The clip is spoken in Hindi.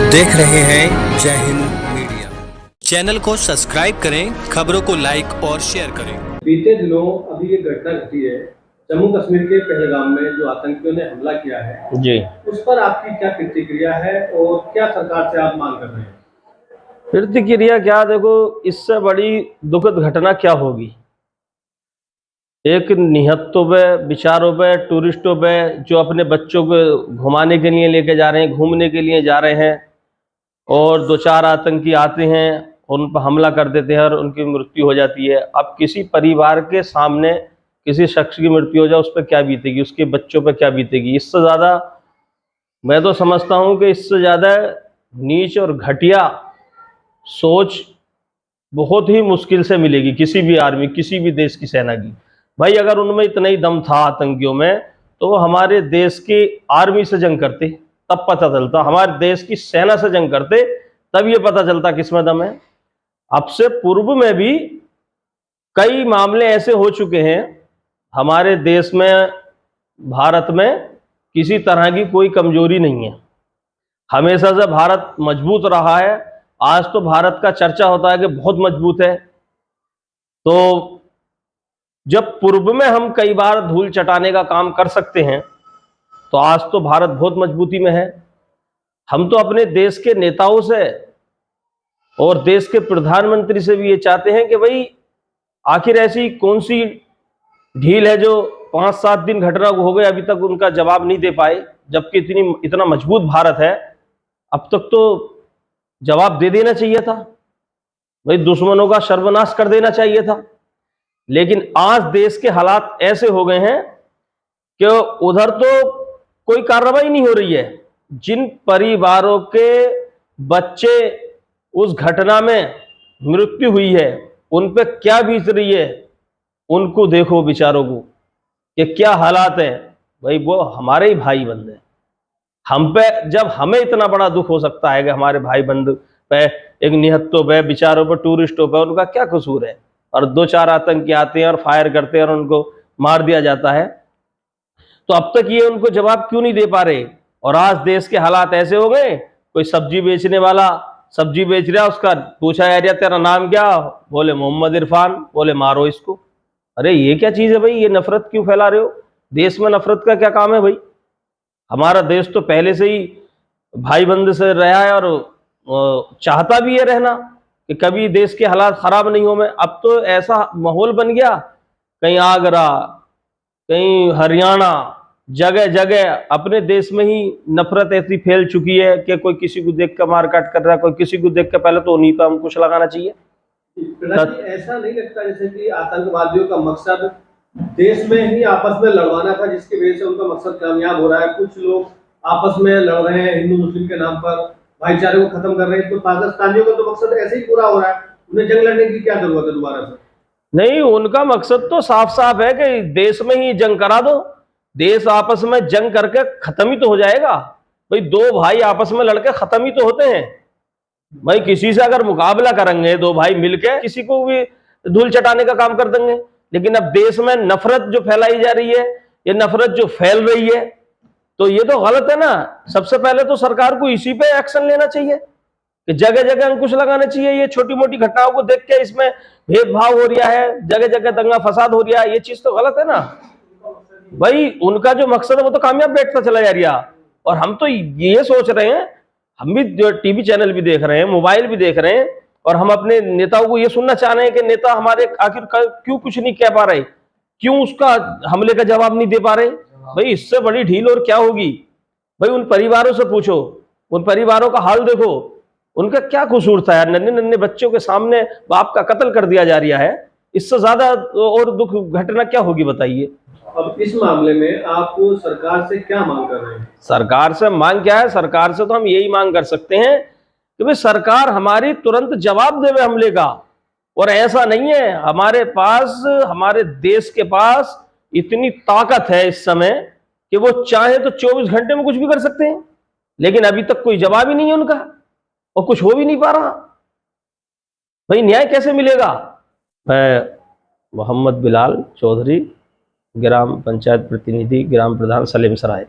देख रहे हैं जय हिंद मीडिया। चैनल को सब्सक्राइब करें, खबरों को लाइक और शेयर करें। बीते दिनों अभी ये घटना घटी है जम्मू कश्मीर के पहलगाम में, जो आतंकियों ने हमला किया है जी, उस पर आपकी क्या प्रतिक्रिया है और क्या सरकार से आप मांग कर रहे हैं? प्रतिक्रिया क्या, देखो, इससे बड़ी दुखद घटना क्या होगी। एक निहत्तों पे, बेचारों पे, टूरिस्टों पे जो अपने बच्चों को घुमाने के लिए लेके जा रहे हैं, घूमने के लिए जा रहे हैं, और दो चार आतंकी आते हैं, उन पर हमला कर देते हैं और उनकी मृत्यु हो जाती है। अब किसी परिवार के सामने किसी शख्स की मृत्यु हो जाए, उस पर क्या बीतेगी, उसके बच्चों पर क्या बीतेगी। इससे ज़्यादा मैं तो समझता हूँ कि इससे ज़्यादा नीच और घटिया सोच बहुत ही मुश्किल से मिलेगी किसी भी आर्मी, किसी भी देश की सेना की। भाई अगर उनमें इतना ही दम था आतंकियों में, तो वो हमारे देश की आर्मी से जंग करते, तब पता चलता। हमारे देश की सेना से जंग करते, तब ये पता चलता किसमें दम है। अब से पूर्व में भी कई मामले ऐसे हो चुके हैं हमारे देश में, भारत में किसी तरह की कोई कमजोरी नहीं है। हमेशा से भारत मजबूत रहा है। आज तो भारत का चर्चा होता है कि बहुत मजबूत है। तो जब पूर्व में हम कई बार धूल चटाने का काम कर सकते हैं, तो आज तो भारत बहुत मजबूती में है। हम तो अपने देश के नेताओं से और देश के प्रधानमंत्री से भी ये चाहते हैं कि भाई आखिर ऐसी कौन सी ढील है जो 5-7 दिन घटना हो गए, अभी तक उनका जवाब नहीं दे पाए, जबकि इतना मजबूत भारत है। अब तक तो जवाब दे देना चाहिए था भाई, दुश्मनों का सर्वनाश कर देना चाहिए था। लेकिन आज देश के हालात ऐसे हो गए हैं कि उधर तो कोई कार्रवाई नहीं हो रही है। जिन परिवारों के बच्चे उस घटना में मृत्यु हुई है, उन पे क्या बीत रही है, उनको देखो बेचारों को कि क्या हालात हैं। भाई वो हमारे ही भाई बंद हैं। हम पे जब हमें इतना बड़ा दुख हो सकता है कि हमारे भाई बंद पे, एक निहत्तों पे, बेचारों पे, टूरिस्टों पे, उनका क्या कसूर है, और 2-4 आतंकी आते हैं और फायर करते हैं और उनको मार दिया जाता है। तो अब तक ये उनको जवाब क्यों नहीं दे पा रहे। और आज देश के हालात ऐसे हो गए, कोई सब्जी बेचने वाला सब्जी बेच रहा, उसका पूछा यार तेरा नाम क्या, बोले मोहम्मद इरफान, बोले मारो इसको। अरे ये क्या चीज है भाई, ये नफरत क्यों फैला रहे हो। देश में नफरत का क्या काम है भाई। हमारा देश तो पहले से ही भाई बंद से रहा है और चाहता भी है रहना कि कभी देश के हालात खराब नहीं हो। में अब तो ऐसा माहौल बन गया, कहीं आगरा, कहीं हरियाणा, जगह जगह अपने देश में ही नफरत ऐसी फैल चुकी है कि कोई किसी को देख कर मार काट कर रहा है, कोई किसी को देख कर पहले तो उन्हीं पर हम कुछ लगाना चाहिए। ऐसा नहीं लगता जैसे कि आतंकवादियों का मकसद देश में ही आपस में लड़वाना था, जिसकी वजह से उनका मकसद कामयाब हो रहा है। कुछ लोग आपस में लड़ रहे हैं हिंदू मुस्लिम के नाम पर, भाईचारे को खत्म कर रहे हैं। तो पाकिस्तानियों का तो मकसद ऐसे ही पूरा हो रहा है, उन्हें जंग लड़ने की क्या जरूरत है दोबारा से? नहीं, उनका मकसद तो साफ साफ है कि देश में ही जंग करा दो। देश आपस में जंग करके खत्म ही तो हो जाएगा। भाई दो भाई आपस में लड़के खत्म ही तो होते हैं। भाई किसी से अगर मुकाबला करेंगे दो भाई मिलके, किसी को भी धूल चटाने का काम कर देंगे। लेकिन अब देश में नफरत जो फैलाई जा रही है, ये नफरत जो फैल रही है, तो ये तो गलत है ना। सबसे पहले तो सरकार को इसी पे एक्शन लेना चाहिए कि जगह जगह अंकुश लगाना चाहिए। ये छोटी मोटी घटनाओं को देख के इसमें भेदभाव हो रहा है, जगह जगह दंगा फसाद हो रहा है, ये चीज तो गलत है ना भाई। उनका जो मकसद है वो तो कामयाब बैठता चला जा रहा। और हम तो ये सोच रहे हैं, हम भी जो टीवी चैनल भी देख रहे हैं, मोबाइल भी देख रहे हैं, और हम अपने नेताओं को ये सुनना चाह रहे हैं कि नेता हमारे आखिर क्यों कुछ नहीं कह पा रहे, क्यों उसका हमले का जवाब नहीं दे पा रहे। भाई इससे बड़ी ढील और क्या होगी। भाई उन परिवारों से पूछो, उन परिवारों का हाल देखो, उनका क्या कसूर था यार। नन्हे नन्हे बच्चों के सामने बाप का कत्ल कर दिया जा रहा है। इससे ज्यादा और दुख घटना क्या होगी बताइए। अब इस मामले में आप सरकार से क्या मांग कर रहे हैं? सरकार से मांग क्या है, सरकार से तो हम यही मांग कर सकते हैं कि भाई सरकार हमारी तुरंत जवाब देवे हमले का। और ऐसा नहीं है, हमारे पास, हमारे देश के पास इतनी ताकत है इस समय कि वो चाहे तो 24 घंटे में कुछ भी कर सकते हैं। लेकिन अभी तक कोई जवाब ही नहीं है उनका, और कुछ हो भी नहीं पा रहा। भाई न्याय कैसे मिलेगा। मैं मोहम्मद बिलाल चौधरी, ग्राम पंचायत प्रतिनिधि, ग्राम प्रधान सलेम सराय।